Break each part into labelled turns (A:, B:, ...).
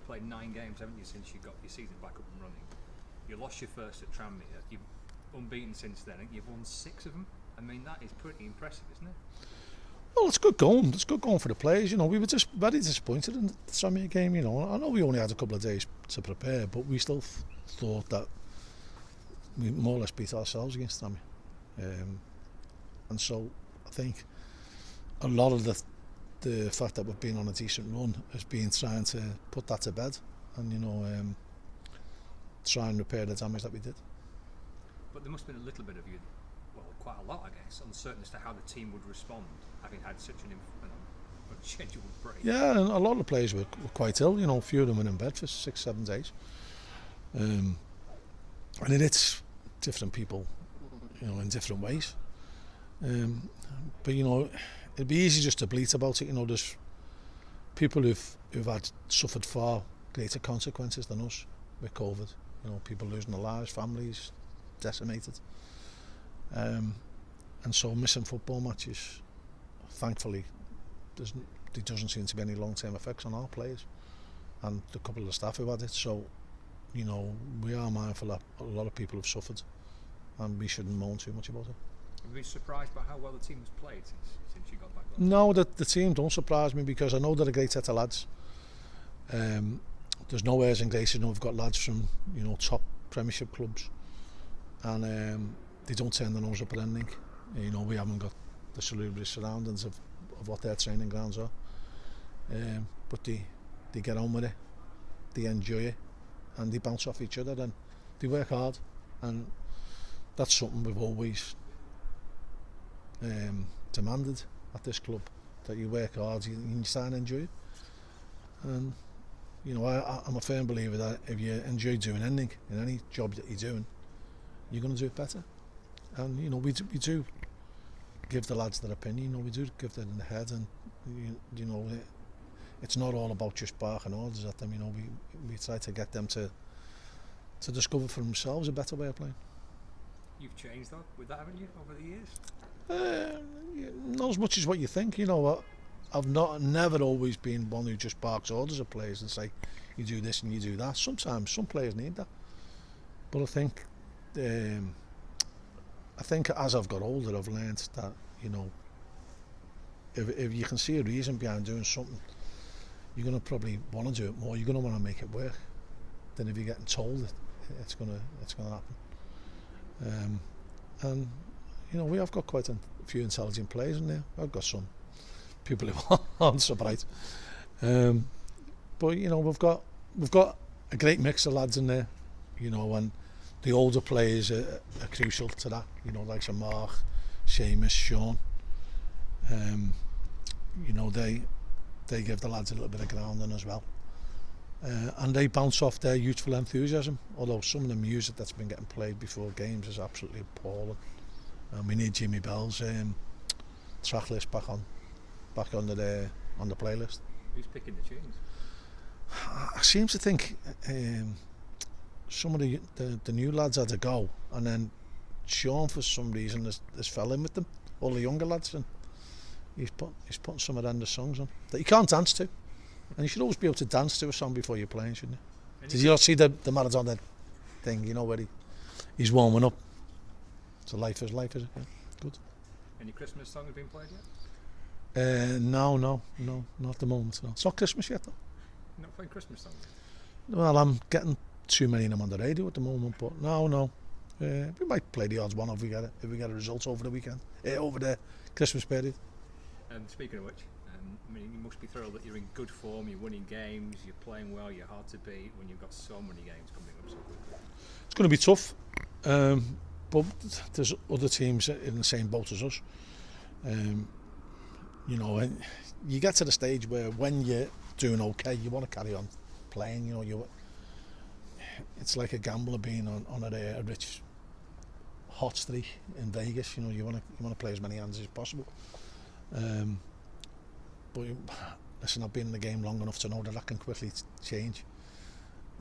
A: played 9 games, haven't you, since you got your season back up and running? You lost your first at Tranmere. You've unbeaten since then, and you've won 6 of them. I mean, that is pretty impressive, isn't it?
B: Well, it's good going. It's good going for the players. You know, we were just very disappointed in the Tranmere game. You know, I know we only had a couple of days to prepare, but we still thought that we more or less beat ourselves against Tranmere. And so I think a lot of the fact that we've been on a decent run has been trying to put that to bed, and you know, try and repair the damage that we did.
A: But there must have been a little bit of you, well, quite a lot, I guess, uncertain as to how the team would respond, having had such an unscheduled break.
B: Yeah, and a lot of the players were quite ill. You know, a few of them were in bed for 6-7 days. And it's different people, you know, in different ways. But you know, it'd be easy just to bleat about it. You know, there's people who've had suffered far greater consequences than us with COVID. You know, people losing their lives, families decimated. And so missing football matches, thankfully, there doesn't seem to be any long-term effects on our players and the couple of the staff who had it. So, you know, we are mindful that a lot of people have suffered, and we shouldn't moan too much about it.
A: Have you been surprised by how well the team has played since you got back?
B: No, the team don't surprise me, because I know they're a great set of lads. There's no airs and graces. You know, we've got lads from, you know, top Premiership clubs, and they don't turn their nose up at anything. You know, we haven't got the salubrious surroundings of what their training grounds are. But they get on with it, they enjoy it, and they bounce off each other, and they work hard, and that's something we've always demanded at this club, that you work hard, you try and enjoy it. And you know, I'm a firm believer that if you enjoy doing anything, in any job that you're doing, you're going to do it better. And you know, we do give the lads their opinion. You know, we do give them in the head, and you know, it's not all about just barking orders at them. You know, we try to get them to discover for themselves a better way of playing.
A: You've changed that with that, haven't you, over the years?
B: Not as much as what you think. You know, I've never always been one who just barks orders at players and say, you do this and you do that. Sometimes some players need that, but I think as I've got older, I've learned that, you know, if you can see a reason behind doing something, you're going to probably want to do it more. You're going to want to make it work than if you're getting told it's going to happen. And you know, we have got quite a few intelligent players in there. I've got some people who aren't so bright, but you know, we've got a great mix of lads in there. You know, and the older players are crucial to that. You know, like Mark, Seamus, Sean. You know, they give the lads a little bit of grounding as well, and they bounce off their youthful enthusiasm. Although some of the music that's been getting played before games is absolutely appalling, and we need Jimmy Bell's track list back on the playlist.
A: Who's picking the tunes?
B: I seem to think some of the new lads had a go, and then Sean, for some reason, has fell in with them, all the younger lads, and he's putting some horrendous songs on that you can't dance to, and you should always be able to dance to a song before you're playing, shouldn't you? Did you not see the Maradona thing, you know, where he's warming up? So life is it? Yeah. Good.
A: Any Christmas songs been played yet?
B: No, not at the moment. No. It's not Christmas yet, though.
A: You're not playing Christmas songs?
B: Well, I'm getting too many of them on the radio at the moment, but no. We might play the odds one if we get a result over the weekend, over the Christmas period.
A: And speaking of which, I mean, you must be thrilled that you're in good form, you're winning games, you're playing well, you're hard to beat when you've got so many games coming up so quickly.
B: It's going to be tough, but there's other teams in the same boat as us. You know, and you get to the stage where when you're doing okay, you want to carry on playing. You know, it's like a gambler being on a rich hot streak in Vegas. You know, you want to play as many hands as possible. But listen, I've been in the game long enough to know that can quickly change,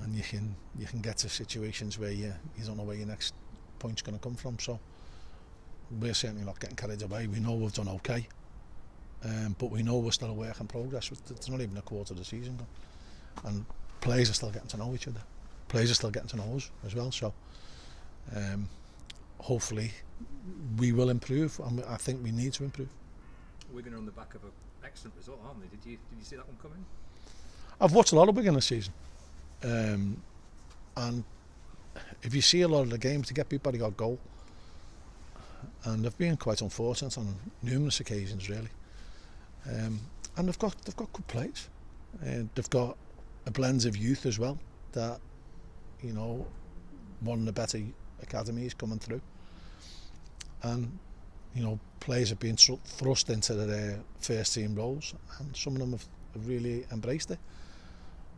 B: and you can get to situations where you don't know where your next point's going to come from. So we're certainly not getting carried away. We know we've done okay, but we know we're still a work in progress. There's not even a quarter of the season gone, and players are still getting to know each other. Players are still getting to know us as well. So hopefully we will improve, and I think we need to improve.
A: Wigan are on the back of an excellent result, aren't they? Did you see that one coming?
B: I've watched a lot of Wigan this season, and if you see a lot of the games, they get beat by the odd goal, and they've been quite unfortunate on numerous occasions, really. And they've got good players. They've got a blend of youth as well. That, you know, one of the better academies coming through, and you know, players have been thrust into their first team roles, and some of them have really embraced it.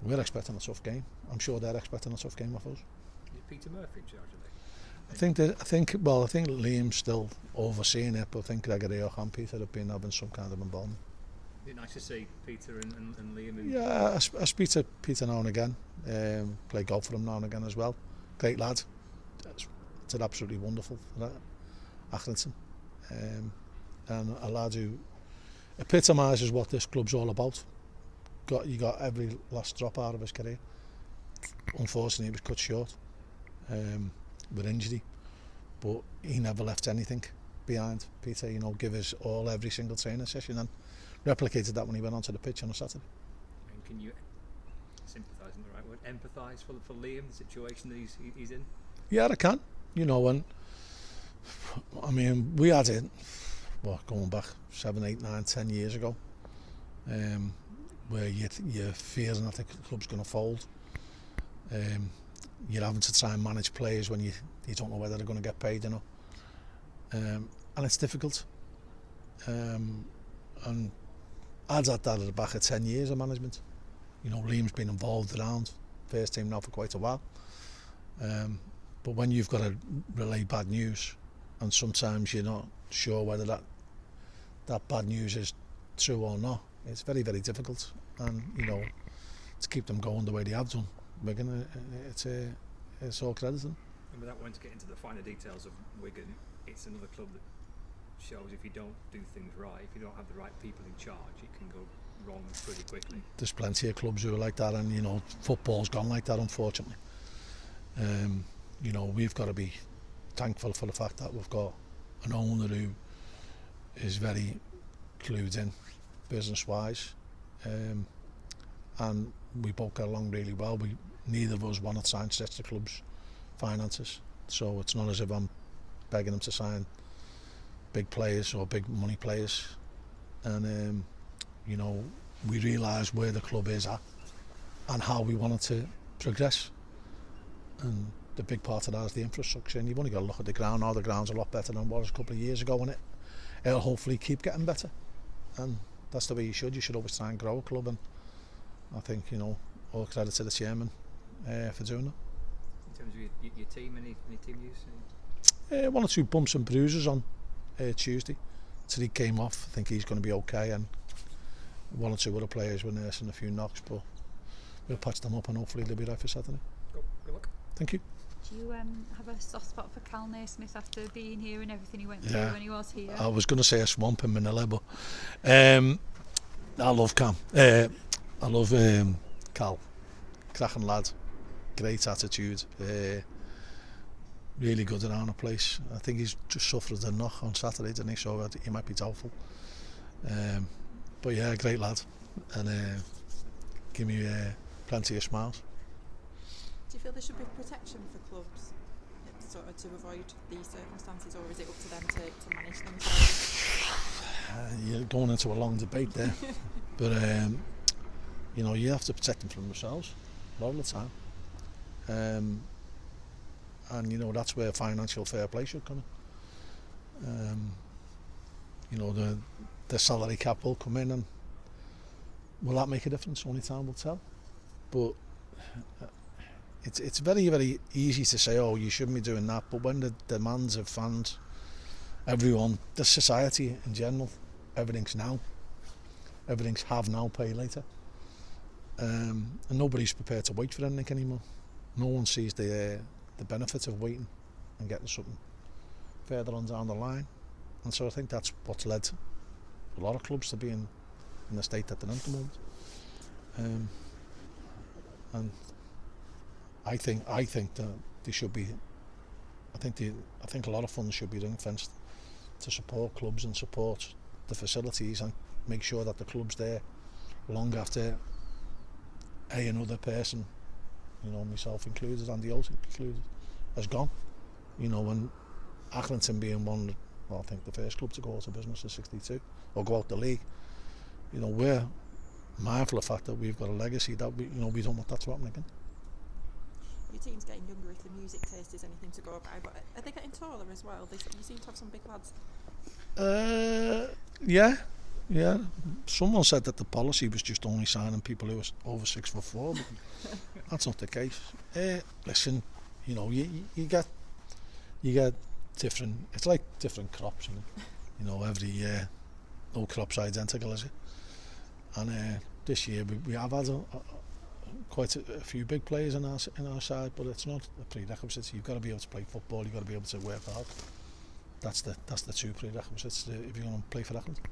B: We're expecting a tough game. I'm sure they're expecting a tough game of us.
A: Is Peter Murphy in charge of it?
B: I think Liam's still overseeing it, but I think Gregory and Peter have been having some kind of involvement.
A: Is it nice to see Peter and Liam?
B: Yeah, I speak to Peter now and again. Play golf for him now and again as well. Great lad. It's absolutely wonderful for that. Accrington. And a lad who epitomises what this club's all about. You got every last drop out of his career. Unfortunately, he was cut short with injury, but he never left anything behind. Peter, you know, give us all every single training session, and replicated that when he went onto the pitch on a Saturday.
A: And can you sympathise, isn't the right word, empathise for Liam, the situation that he's in?
B: Yeah, I can. You know, and I mean, we had it, going back 7, 8, 9, 10 years ago, where you're fearing that the club's going to fold. You're having to try and manage players when you don't know whether they're going to get paid, you know. And it's difficult. And I'd had that at the back of 10 years of management. You know, Liam's been involved around first team now for quite a while. But when you've got to relay bad news, and sometimes you're not sure whether that bad news is true or not, it's very, very difficult. And, you know, to keep them going the way they have done, Wigan, it's all credited.
A: And without wanting to get into the finer details of Wigan, it's another club that shows if you don't do things right, if you don't have the right people in charge, it can go wrong pretty quickly.
B: There's plenty of clubs who are like that, and you know, football's gone like that, unfortunately. You know, we've got to be thankful for the fact that we've got an owner who is very clued in business-wise, and we both get along really well. Neither of us want to sign stretch the club's finances, so it's not as if I'm begging them to sign big players or big money players. And you know, we realise where the club is at and how we want it to progress, and the big part of that is the infrastructure. And you've only got to look at the ground now. The ground's a lot better than it was a couple of years ago, and it'll hopefully keep getting better, and that's the way you should always try and grow a club. And I think, you know, all credit to the chairman for doing that.
A: In terms of your team, any team news?
B: One or two bumps and bruises on Tuesday. Tariq came off. I think he's going to be okay, and one or two other players were nursing a few knocks, but we'll patch them up and hopefully they'll be right for Saturday.
A: Good luck.
B: Thank you.
C: Do you have a soft spot for Cal Naismith after being here and everything he went through when he was here?
B: I was going to say a swamp in Manila, but I love Cam. I love Cal. Cracking lad. Great attitude. Really good around the place. I think he's just suffered a knock on Saturday, didn't he? So he might be doubtful. But yeah, great lad. And give me plenty of smiles.
D: Do you feel there should be protection for clubs sort of to avoid these circumstances, or is it up to them to manage themselves?
B: You're going into a long debate there. But you know, you have to protect them from themselves a lot of the time. And you know, that's where financial fair play should come in. You know, the salary cap will come in, and will that make a difference? Only time will tell. But it's very, very easy to say, oh, you shouldn't be doing that, but when the demands of fans, everyone, the society in general, everything's have now, pay later, and nobody's prepared to wait for anything anymore. No one sees the benefit of waiting and getting something further on down the line, and so I think that's what's led a lot of clubs to be in the state that they're in at the moment. and I think that they should be. I think a lot of funds should be ring fenced to support clubs and support the facilities and make sure that the club's there long after another person, you know, myself included and the old included, has gone. You know, and Accrington being one, well, I think the first club to go out of business in '62 or go out the league. You know, we're mindful of the fact that we've got a legacy that we don't want that to happen again.
D: Your team's getting younger if the music taste is anything to go by, but are they getting taller as well? You seem to have some big lads.
B: Yeah. Someone said that the policy was just only signing people who were over 6'4", but that's not the case. Listen, you know, you get different. It's like different crops, you know. Every year, no crop's identical, is it? And this year we have had quite a few big players in our side, but it's not a prerequisite. You've got to be able to play football. You've got to be able to work hard. That's the two prerequisites if you're going to play for Accrington.